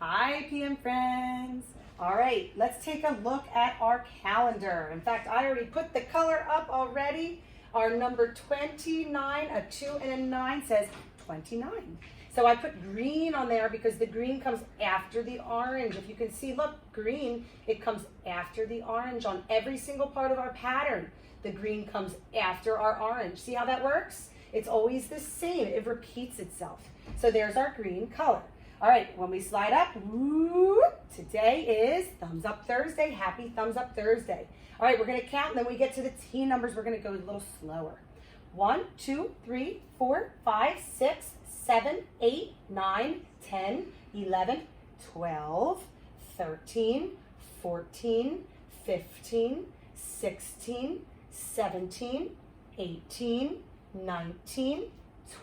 Hi, PM friends. All right, let's take a look at our calendar. In fact, I already put the color up already. Our number 29, a 2 and a 9 says 29. So I put green on there because the green comes after the orange. If you can see, look, green, it comes after the orange on every single part of our pattern. The green comes after our orange. See how that works? It's always the same. It repeats itself. So there's our green color. All right, when we slide up, woo, today is Thumbs Up Thursday. Happy Thumbs Up Thursday. All right, we're going to count, and then we get to the T numbers. We're going to go a little slower. 1, 2, 3, 4, 5, 6, 7, 8, 9, 10, 11, 12, 13, 14, 15, 16, 17, 18, 19,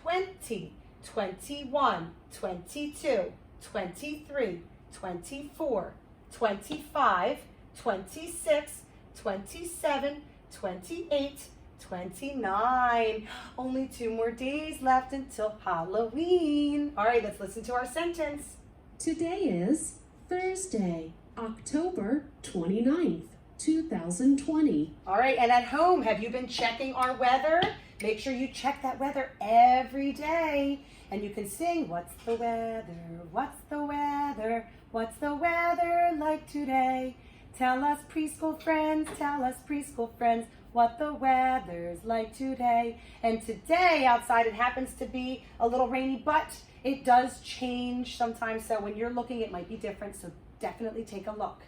20, 21, 22, 23, 24, 25, 26, 27, 28, 29. Only 2 more days left until Halloween. All right, let's listen to our sentence. Today is Thursday, October 29th, 2020. All right, and at home, have you been checking our weather? Make sure you check that weather every day. And you can sing, what's the weather, what's the weather, what's the weather like today? Tell us preschool friends, what the weather's like today. And today outside it happens to be a little rainy, but it does change sometimes. So when you're looking, it might be different. So definitely take a look.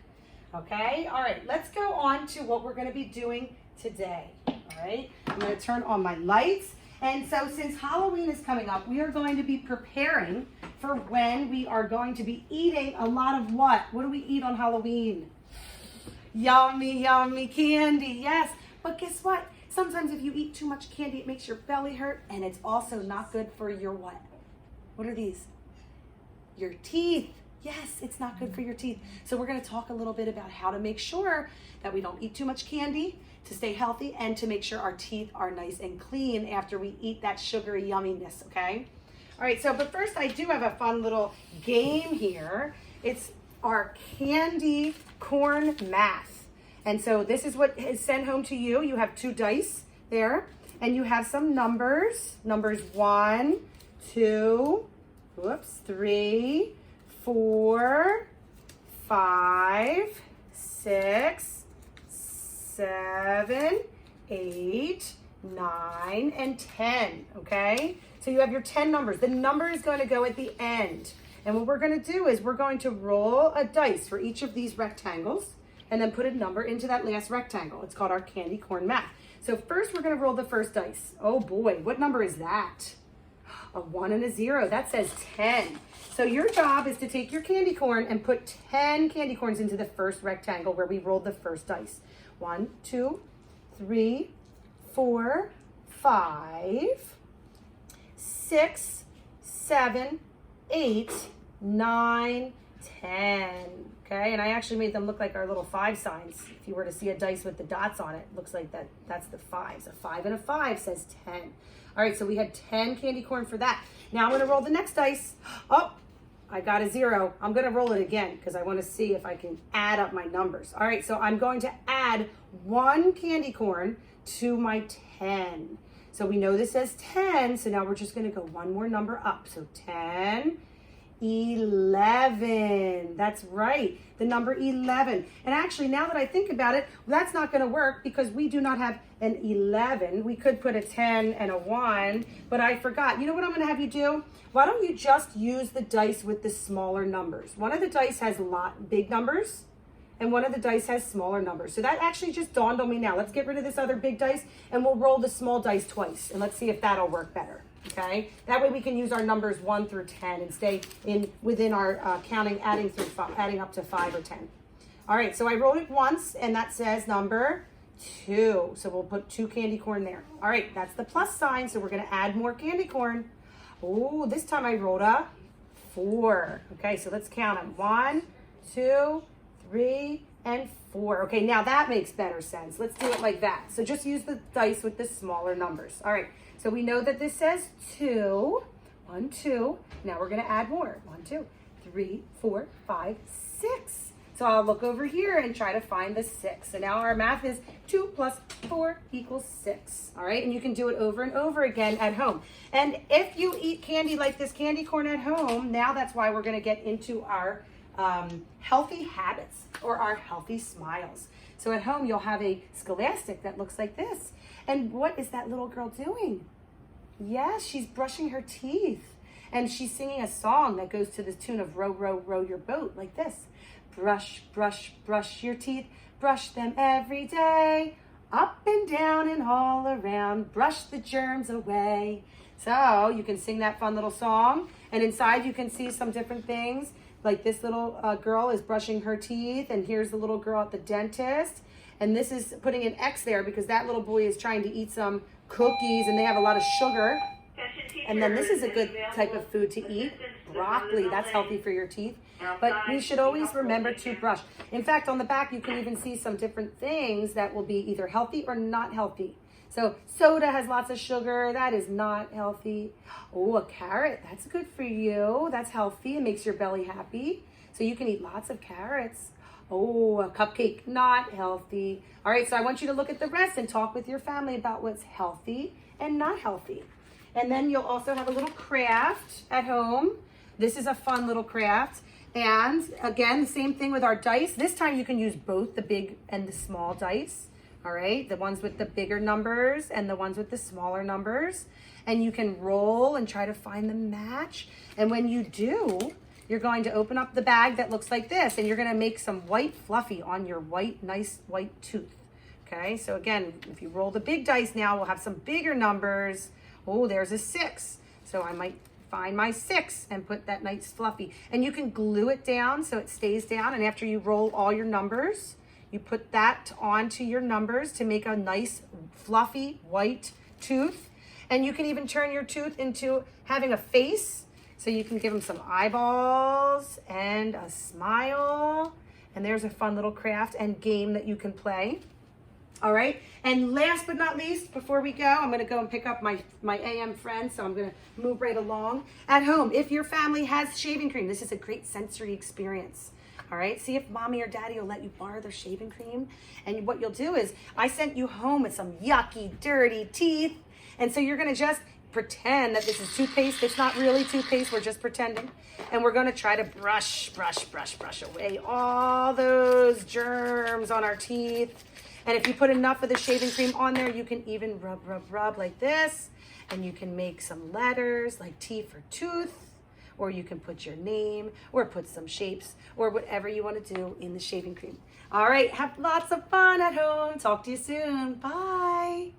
Okay, all right, let's go on to what we're gonna be doing today. All right, I'm gonna turn on my lights. And so since Halloween is coming up, we are going to be preparing for when we are going to be eating a lot of what? What do we eat on Halloween? Yummy, yummy candy, yes. But guess what? Sometimes if you eat too much candy, it makes your belly hurt, and it's also not good for your what? What are these? Your teeth. Yes, it's not good for your teeth. So we're gonna talk a little bit about how to make sure that we don't eat too much candy, to stay healthy, and to make sure our teeth are nice and clean after we eat that sugary yumminess, okay? All right, so but first I do have a fun little game here. It's our candy corn math. And so this is what is sent home to you. You have 2 dice there, and you have some numbers. Numbers 1, 2, 3, 4, 5, 6, 7, 8, 9, and 10, okay? So you have your 10 numbers. The number is going to go at the end. And what we're going to do is we're going to roll a dice for each of these rectangles and then put a number into that last rectangle. It's called our candy corn math. So first we're going to roll the first dice. Oh boy, what number is that? A 1 and a 0. That says 10. So your job is to take your candy corn and put 10 candy corns into the first rectangle where we rolled the first dice. 1, 2, 3, 4, 5, 6, 7, 8, 9, 10. Okay, and I actually made them look like our little 5 signs. If you were to see a dice with the dots on it, it looks like that's the 5s. A 5 and a 5 says 10. All right, so we had 10 candy corn for that. Now I'm gonna roll the next dice. Oh, I got a 0. I'm gonna roll it again because I wanna see if I can add up my numbers. All right, so I'm going to add 1 candy corn to my 10. So we know this says 10, so now we're just gonna go 1 more number up. So 10, 11. That's right, the number 11. And actually, now that I think about it, that's not going to work because we do not have an 11. We could put a 10 and a 1, but I forgot. You know what I'm going to have you do? Why don't you just use the dice with the smaller numbers? One of the dice has big numbers, and one of the dice has smaller numbers. So that actually just dawned on me now. Let's get rid of this other big dice, and we'll roll the small dice twice, and let's see if that'll work better. Okay, that way we can use our numbers 1 through 10 and stay within our counting, adding up to 5 or 10. All right, so I rolled it once, and that says number 2. So we'll put 2 candy corn there. All right, that's the plus sign, so we're going to add more candy corn. Oh, this time I rolled a 4. Okay, so let's count them. 1, 2, 3, and 4. Okay, now that makes better sense. Let's do it like that. So just use the dice with the smaller numbers. All right, so we know that this says 2. 1, 2. Now we're going to add more. 1, 2, 3, 4, 5, 6. So I'll look over here and try to find the 6. So now our math is 2 plus 4 equals 6. All right, and you can do it over and over again at home. And if you eat candy like this candy corn at home, now that's why we're going to get into our healthy habits or our healthy smiles. So at home, you'll have a scholastic that looks like this. And what is that little girl doing? Yes, she's brushing her teeth. And she's singing a song that goes to the tune of row, row, row your boat, like this. Brush, brush, brush your teeth. Brush them every day. Up and down and all around. Brush the germs away. So you can sing that fun little song. And inside you can see some different things. Like this little girl is brushing her teeth. And here's the little girl at the dentist. And this is putting an X there because that little boy is trying to eat some cookies. And they have a lot of sugar. And then this is a good type of food to eat. Broccoli, that's healthy for your teeth. But you should always remember to brush. In fact, on the back, you can even see some different things that will be either healthy or not healthy. So soda has lots of sugar. That is not healthy. Oh, a carrot. That's good for you. That's healthy. It makes your belly happy. So you can eat lots of carrots. Oh, a cupcake. Not healthy. All right, so I want you to look at the rest and talk with your family about what's healthy and not healthy. And then you'll also have a little craft at home. This is a fun little craft. And again, the same thing with our dice. This time you can use both the big and the small dice. All right, the ones with the bigger numbers and the ones with the smaller numbers. And you can roll and try to find the match. And when you do, you're going to open up the bag that looks like this. And you're going to make some white fluffy on your nice white tooth. Okay, so again, if you roll the big dice now, we'll have some bigger numbers. Oh, there's a 6. So I might find my 6 and put that nice fluffy. And you can glue it down so it stays down. And after you roll all your numbers, you put that onto your numbers to make a nice fluffy white tooth. And you can even turn your tooth into having a face. So you can give them some eyeballs and a smile. And there's a fun little craft and game that you can play. All right, and last but not least, before we go, I'm going to go and pick up my AM friend, so I'm going to move right along. At home, if your family has shaving cream, this is a great sensory experience. All right, see if mommy or daddy will let you borrow their shaving cream. And what you'll do is, I sent you home with some yucky, dirty teeth, and so you're going to just pretend that this is toothpaste. It's not really toothpaste, we're just pretending. And we're going to try to brush away all those germs on our teeth. And if you put enough of the shaving cream on there, you can even rub like this. And you can make some letters like T for tooth. Or you can put your name or put some shapes or whatever you want to do in the shaving cream. All right, have lots of fun at home. Talk to you soon. Bye.